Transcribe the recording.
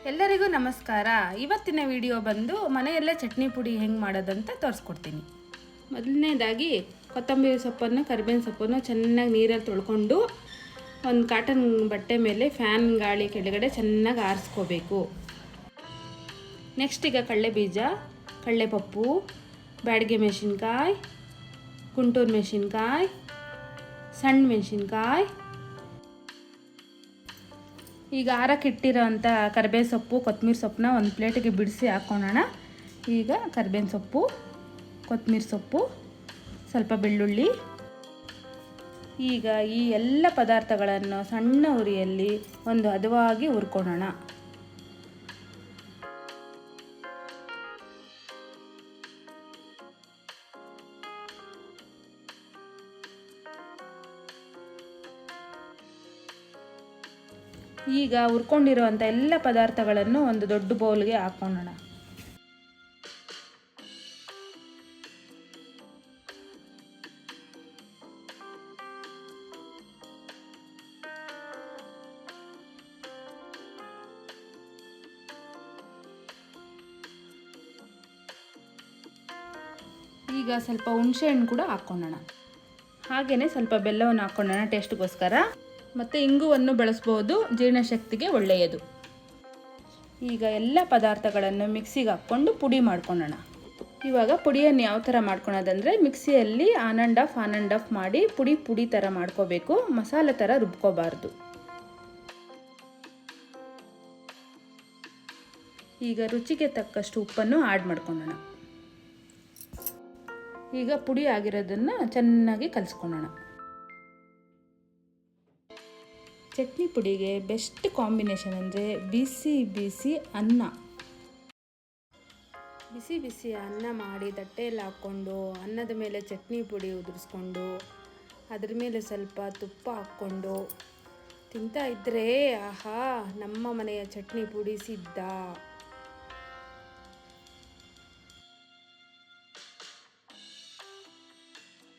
ಎಲ್ಲರಿಗೂ ನಮಸ್ಕಾರ. ಇವತ್ತಿನ ವಿಡಿಯೋ ಬಂದು ಮನೆಯಲ್ಲೇ ಚಟ್ನಿ ಪುಡಿ ಹೆಂಗೆ ಮಾಡೋದಂತ ತೋರಿಸ್ಕೊಡ್ತೀನಿ. ಮೊದಲನೇದಾಗಿ ಕೊತ್ತಂಬರಿ ಸೊಪ್ಪನ್ನು ಕರಿಬೇವಿನ ಸೊಪ್ಪನ್ನು ಚೆನ್ನಾಗಿ ನೀರಲ್ಲಿ ತೊಳ್ಕೊಂಡು ಒಂದು ಕಾಟನ್ ಬಟ್ಟೆ ಮೇಲೆ ಫ್ಯಾನ್ ಗಾಳಿ ಕೆಳಗಡೆ ಚೆನ್ನಾಗಿ ಆರಿಸ್ಕೋಬೇಕು. ನೆಕ್ಸ್ಟ್ ಈಗ ಕಡಲೆ ಬೀಜ, ಕಡಲೆಪಪ್ಪು, ಬ್ಯಾಡಗೆ ಮೆಣಸಿನ್ಕಾಯಿ, ಗುಂಟೂರು ಮೆಣಸಿನ್ಕಾಯಿ, ಸಣ್ಣ ಮೆಣಸಿನ್ಕಾಯಿ, ಈಗ ಆರಕ್ಕಿಟ್ಟಿರೋ ಅಂಥ ಕರಿಬೇವು ಸೊಪ್ಪು ಕೊತ್ತಂಬರಿ ಸೊಪ್ಪನ್ನ ಒಂದು ಪ್ಲೇಟಿಗೆ ಬಿಡಿಸಿ ಹಾಕ್ಕೊಳ್ಳೋಣ. ಈಗ ಕರಿಬೇವಿನ ಸೊಪ್ಪು, ಕೊತ್ತಂಬರಿ ಸೊಪ್ಪು, ಸ್ವಲ್ಪ ಬೆಳ್ಳುಳ್ಳಿ. ಈಗ ಈ ಎಲ್ಲ ಪದಾರ್ಥಗಳನ್ನು ಸಣ್ಣ ಉರಿಯಲ್ಲಿ ಒಂದು ಹದವಾಗಿ ಹುರ್ಕೊಳ್ಳೋಣ. ಈಗ ಹುರ್ಕೊಂಡಿರುವಂಥ ಎಲ್ಲ ಪದಾರ್ಥಗಳನ್ನು ಒಂದು ದೊಡ್ಡ ಬೌಲ್ಗೆ ಹಾಕ್ಕೊಳ್ಳೋಣ. ಈಗ ಸ್ವಲ್ಪ ಹುಣಸೆ ಹಣ್ಣು ಕೂಡ ಹಾಕ್ಕೊಳ್ಳೋಣ. ಹಾಗೆಯೇ ಸ್ವಲ್ಪ ಬೆಲ್ಲವನ್ನು ಹಾಕ್ಕೊಳ್ಳೋಣ ಟೇಸ್ಟ್ಗೋಸ್ಕರ. ಮತ್ತು ಇಂಗುವನ್ನು ಬಳಸ್ಬೋದು, ಜೀರ್ಣಶಕ್ತಿಗೆ ಒಳ್ಳೆಯದು. ಈಗ ಎಲ್ಲ ಪದಾರ್ಥಗಳನ್ನು ಮಿಕ್ಸಿಗೆ ಹಾಕ್ಕೊಂಡು ಪುಡಿ ಮಾಡ್ಕೊಳ್ಳೋಣ. ಇವಾಗ ಪುಡಿಯನ್ನು ಯಾವ ಥರ ಮಾಡ್ಕೊಳೋದಂದರೆ ಮಿಕ್ಸಿಯಲ್ಲಿ ಆನ್ ಆ್ಯಂಡ್ ಆಫ್ ಮಾಡಿ ಪುಡಿ ಥರ ಮಾಡ್ಕೋಬೇಕು, ಮಸಾಲೆ ಥರ ರುಬ್ಕೋಬಾರ್ದು. ಈಗ ರುಚಿಗೆ ತಕ್ಕಷ್ಟು ಉಪ್ಪನ್ನು ಆ್ಯಡ್ ಮಾಡ್ಕೊಳ್ಳೋಣ. ಈಗ ಪುಡಿ ಆಗಿರೋದನ್ನು ಚೆನ್ನಾಗಿ ಕಲಿಸ್ಕೊಳ್ಳೋಣ. ಚಟ್ನಿ ಪುಡಿಗೆ ಬೆಸ್ಟ್ ಕಾಂಬಿನೇಷನ್ ಅಂದರೆ ಬಿಸಿ ಬಿಸಿ ಅನ್ನ. ಬಿಸಿ ಬಿಸಿ ಅನ್ನ ಮಾಡಿ ತಟ್ಟೆಯಲ್ಲಿ ಹಾಕ್ಕೊಂಡು ಅನ್ನದ ಮೇಲೆ ಚಟ್ನಿ ಪುಡಿ ಉದುರಿಸ್ಕೊಂಡು ಅದ್ರ ಮೇಲೆ ಸ್ವಲ್ಪ ತುಪ್ಪ ಹಾಕ್ಕೊಂಡು ತಿಂತಾ ಇದ್ದರೆ ಆಹಾ, ನಮ್ಮ ಮನೆಯ ಚಟ್ನಿ ಪುಡಿ ಸಿದ್ಧ.